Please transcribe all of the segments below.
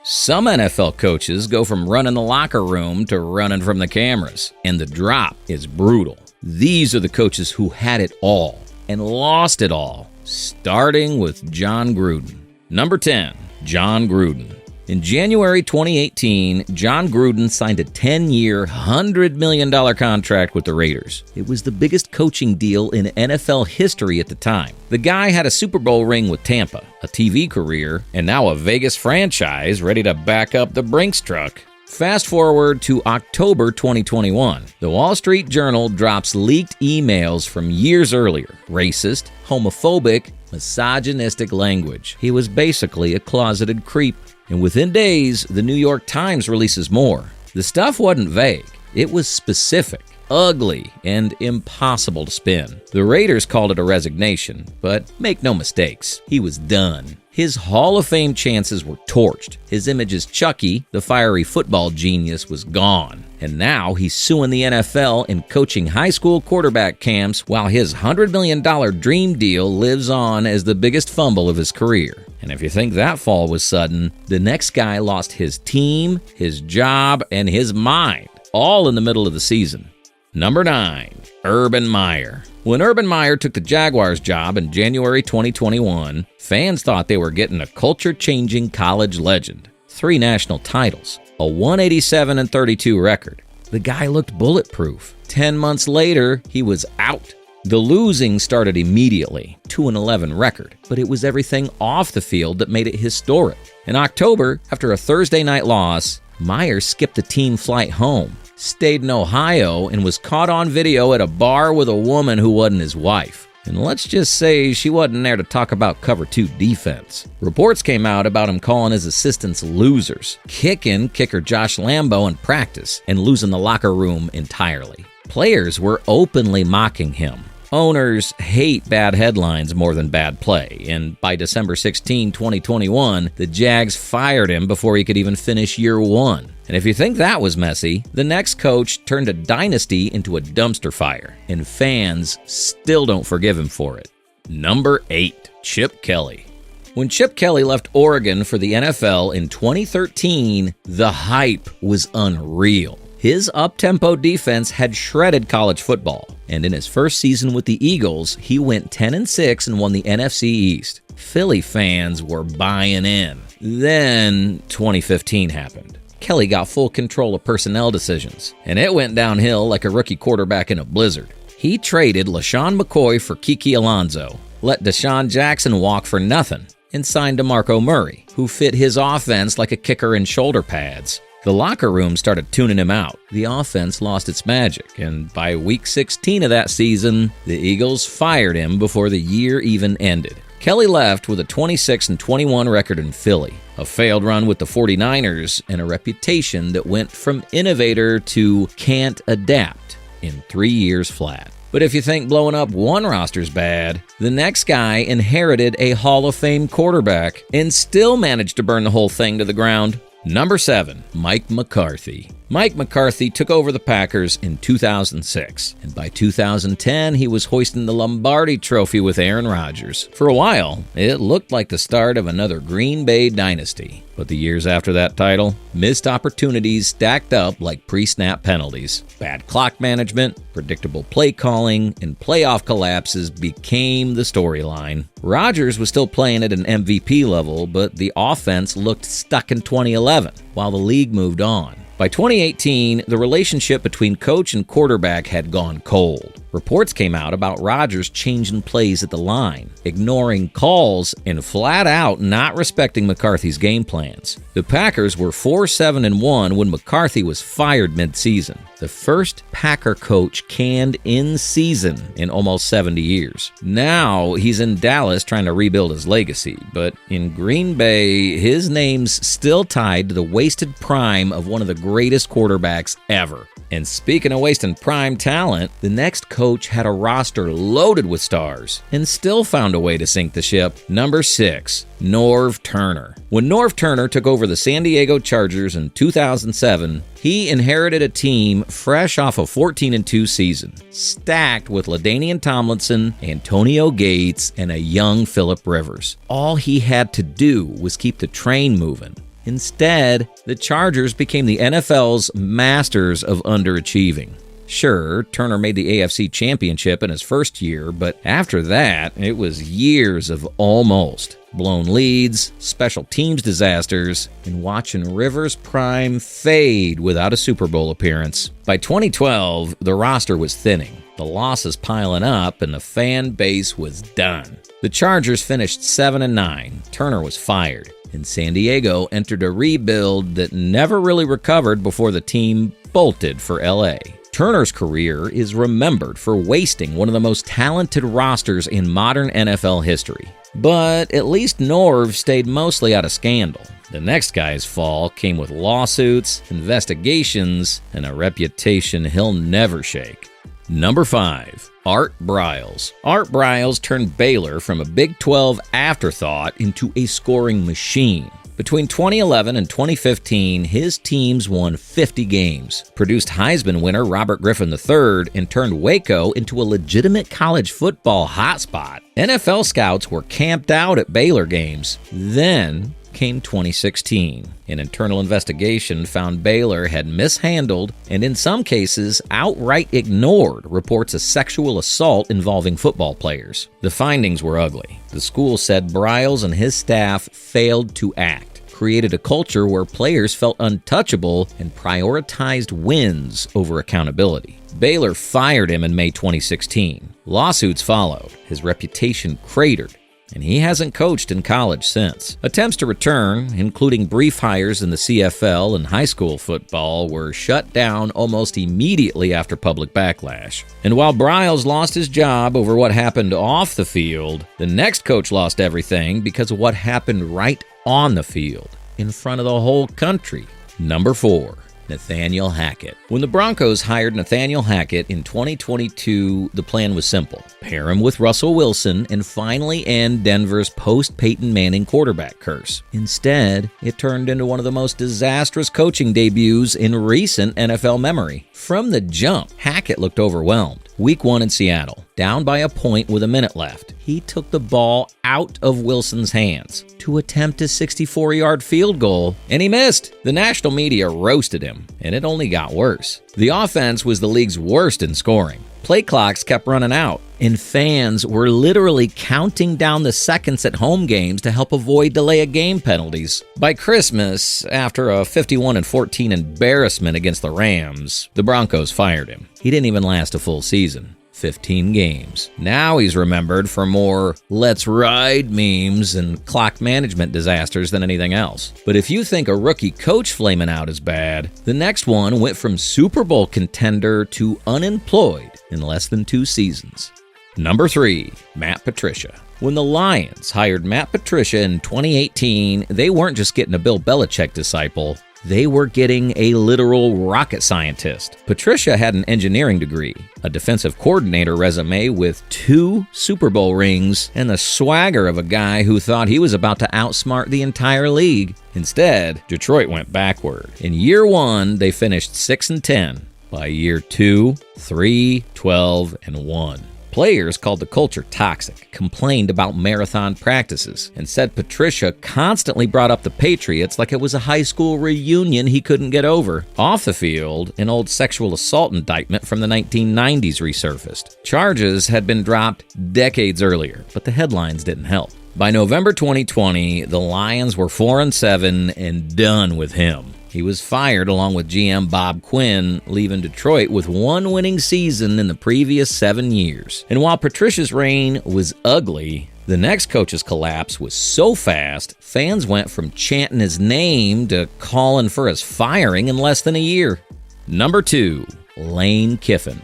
Some NFL coaches go from running the locker room to running from the cameras, and the drop is brutal. These are the coaches who had it all and lost it all, starting with Jon Gruden. Number 10, Jon Gruden. In January 2018, Jon Gruden signed a 10-year, $100 million contract with the Raiders. It was the biggest coaching deal in NFL history at the time. The guy had a Super Bowl ring with Tampa, a TV career, and now a Vegas franchise ready to back up the Brinks truck. Fast forward to October 2021. The Wall Street Journal drops leaked emails from years earlier. Racist, homophobic, misogynistic language. He was basically a closeted creep. And within days, the New York Times releases more. The stuff wasn't vague. It was specific, ugly, and impossible to spin. The Raiders called it a resignation, but make no mistakes, he was done. His Hall of Fame chances were torched. His image as Chucky, the fiery football genius, was gone. And now he's suing the NFL and coaching high school quarterback camps while his $100 million dream deal lives on as the biggest fumble of his career. And if you think that fall was sudden, the next guy lost his team, his job, and his mind, all in the middle of the season. Number 9, Urban Meyer. When Urban Meyer took the Jaguars job in January 2021, fans thought they were getting a culture-changing college legend. 3 national titles, a 187-32 record. The guy looked bulletproof. 10 months later, he was out. The losing started immediately, 2-11 record, but it was everything off the field that made it historic. In October, after a Thursday night loss, Meyer skipped the team flight home, stayed in Ohio, and was caught on video at a bar with a woman who wasn't his wife. And let's just say she wasn't there to talk about cover 2 defense. Reports came out about him calling his assistants losers, kicking kicker Josh Lambo in practice, and losing the locker room entirely. Players were openly mocking him. Owners hate bad headlines more than bad play, and by December 16, 2021, the Jags fired him before he could even finish year 1. And if you think that was messy, the next coach turned a dynasty into a dumpster fire, and fans still don't forgive him for it. Number 8, Chip Kelly. When Chip Kelly left Oregon for the NFL in 2013, the hype was unreal. His up-tempo defense had shredded college football, and in his first season with the Eagles, he went 10-6 and won the NFC East. Philly fans were buying in. Then 2015 happened. Kelly got full control of personnel decisions, and it went downhill like a rookie quarterback in a blizzard. He traded LaShawn McCoy for Kiki Alonso, let Deshaun Jackson walk for nothing, and signed DeMarco Murray, who fit his offense like a kicker in shoulder pads. The locker room started tuning him out. The offense lost its magic, and by week 16 of that season, the Eagles fired him before the year even ended. Kelly left with a 26-21 record in Philly, a failed run with the 49ers, and a reputation that went from innovator to can't adapt in 3 years flat. But if you think blowing up one roster's bad, the next guy inherited a Hall of Fame quarterback and still managed to burn the whole thing to the ground. Number 7, Mike McCarthy. Mike McCarthy took over the Packers in 2006, and by 2010, he was hoisting the Lombardi Trophy with Aaron Rodgers. For a while, it looked like the start of another Green Bay dynasty. But the years after that title, missed opportunities stacked up like pre-snap penalties. Bad clock management, predictable play calling, and playoff collapses became the storyline. Rodgers was still playing at an MVP level, but the offense looked stuck in 2011, while the league moved on. By 2018, the relationship between coach and quarterback had gone cold. Reports came out about Rodgers changing plays at the line, ignoring calls, and flat out not respecting McCarthy's game plans. The Packers were 4-7-1 when McCarthy was fired midseason. The first Packer coach canned in season in almost 70 years. Now he's in Dallas trying to rebuild his legacy, but in Green Bay, his name's still tied to the wasted prime of one of the greatest quarterbacks ever. And speaking of wasting prime talent, the next coach had a roster loaded with stars and still found a way to sink the ship. Number 6, Norv Turner. When Norv Turner took over the San Diego Chargers in 2007, he inherited a team fresh off a 14-2 season, stacked with LaDainian Tomlinson, Antonio Gates, and a young Phillip Rivers. All he had to do was keep the train moving. Instead, the Chargers became the NFL's masters of underachieving. Sure, Turner made the AFC Championship in his first year, but after that, it was years of almost. Blown leads, special teams disasters, and watching Rivers' prime fade without a Super Bowl appearance. By 2012, the roster was thinning, the losses piling up, and the fan base was done. The Chargers finished 7-9. Turner was fired, and San Diego entered a rebuild that never really recovered before the team bolted for LA. Turner's career is remembered for wasting one of the most talented rosters in modern NFL history. But at least Norv stayed mostly out of scandal. The next guy's fall came with lawsuits, investigations, and a reputation he'll never shake. Number 5. Art Briles. Art Briles turned Baylor from a Big 12 afterthought into a scoring machine. Between 2011 and 2015, his teams won 50 games, produced Heisman winner Robert Griffin III, and turned Waco into a legitimate college football hotspot. NFL scouts were camped out at Baylor games. Then came 2016. An internal investigation found Baylor had mishandled and in some cases outright ignored reports of sexual assault involving football players. The findings were ugly. The school said Briles and his staff failed to act, created a culture where players felt untouchable, and prioritized wins over accountability. Baylor fired him in May 2016. Lawsuits followed. His reputation cratered, and he hasn't coached in college since. Attempts to return, including brief hires in the CFL and high school football, were shut down almost immediately after public backlash. And while Briles lost his job over what happened off the field, the next coach lost everything because of what happened right on the field, in front of the whole country. Number 4. Nathaniel Hackett. When the Broncos hired Nathaniel Hackett in 2022, the plan was simple. Pair him with Russell Wilson and finally end Denver's post-Peyton Manning quarterback curse. Instead, it turned into one of the most disastrous coaching debuts in recent NFL memory. From the jump, Hackett looked overwhelmed. Week 1 in Seattle, down by a point with a minute left. He took the ball out of Wilson's hands to attempt a 64-yard field goal, and he missed. The national media roasted him, and it only got worse. The offense was the league's worst in scoring. Play clocks kept running out, and fans were literally counting down the seconds at home games to help avoid delay of game penalties. By Christmas, after a 51-14 embarrassment against the Rams, the Broncos fired him. He didn't even last a full season. 15 games. Now he's remembered for more "let's ride" memes and clock management disasters than anything else. But if you think a rookie coach flaming out is bad, the next one went from Super Bowl contender to unemployed in less than 2 seasons. Number 3. Matt Patricia. When the Lions hired Matt Patricia in 2018, they weren't just getting a Bill Belichick disciple. They were getting a literal rocket scientist. Patricia had an engineering degree, a defensive coordinator resume with 2 Super Bowl rings, and the swagger of a guy who thought he was about to outsmart the entire league. Instead, Detroit went backward. In year 1, they finished 6-10. By year 2, 3, 12, and 1. Players called the culture toxic, complained about marathon practices, and said Patricia constantly brought up the Patriots like it was a high school reunion he couldn't get over. Off the field, an old sexual assault indictment from the 1990s resurfaced. Charges had been dropped decades earlier, but the headlines didn't help. By November 2020, the Lions were 4-7 and done with him. He was fired along with GM Bob Quinn, leaving Detroit with 1 winning season in the previous 7 years. And while Patricia's reign was ugly, the next coach's collapse was so fast, fans went from chanting his name to calling for his firing in less than a year. Number 2. Lane Kiffin.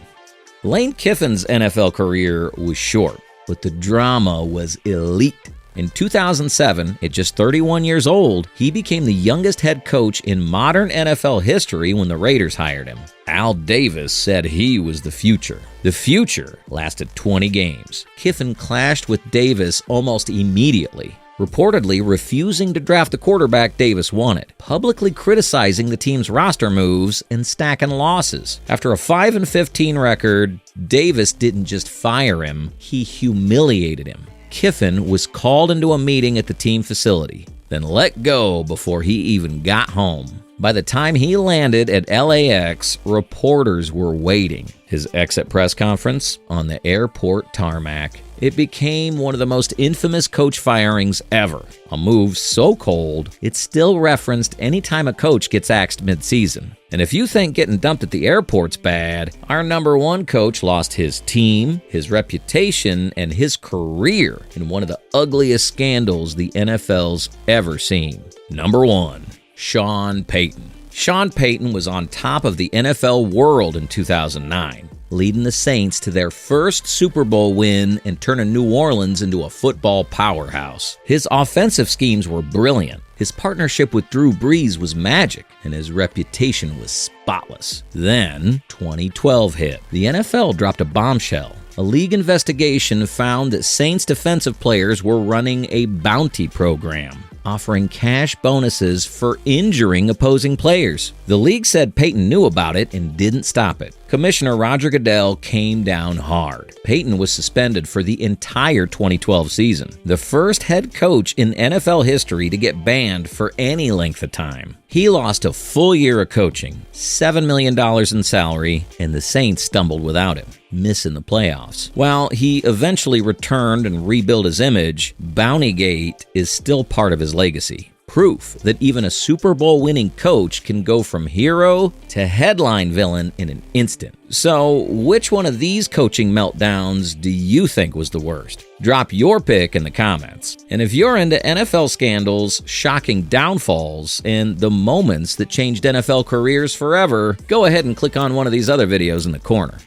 Lane Kiffin's NFL career was short, but the drama was elite. In 2007, at just 31 years old, he became the youngest head coach in modern NFL history when the Raiders hired him. Al Davis said he was the future. The future lasted 20 games. Kiffin clashed with Davis almost immediately, reportedly refusing to draft the quarterback Davis wanted, publicly criticizing the team's roster moves, and stacking losses. After a 5-15 record, Davis didn't just fire him, he humiliated him. Kiffin was called into a meeting at the team facility. then let go before he even got home. By the time he landed at LAX, reporters were waiting. His exit press conference on the airport tarmac. It became one of the most infamous coach firings ever. A move so cold, it's still referenced anytime a coach gets axed mid-season. And if you think getting dumped at the airport's bad, our number one coach lost his team, his reputation, and his career in one of the ugliest scandals the NFL's ever seen. Number one, Sean Payton. Sean Payton was on top of the NFL world in 2009, leading the Saints to their first Super Bowl win and turning New Orleans into a football powerhouse. His offensive schemes were brilliant. His partnership with Drew Brees was magic, and his reputation was spotless. Then, 2012 hit. The NFL dropped a bombshell. A league investigation found that Saints defensive players were running a bounty program, offering cash bonuses for injuring opposing players. The league said Payton knew about it and didn't stop it. Commissioner Roger Goodell came down hard. Payton was suspended for the entire 2012 season, the first head coach in NFL history to get banned for any length of time. He lost a full year of coaching, $7 million in salary, and the Saints stumbled without him, missing the playoffs. While he eventually returned and rebuilt his image, Bountygate is still part of his legacy. Proof that even a Super Bowl winning coach can go from hero to headline villain in an instant. So, which one of these coaching meltdowns do you think was the worst? Drop your pick in the comments. And if you're into NFL scandals, shocking downfalls, and the moments that changed NFL careers forever, go ahead and click on one of these other videos in the corner.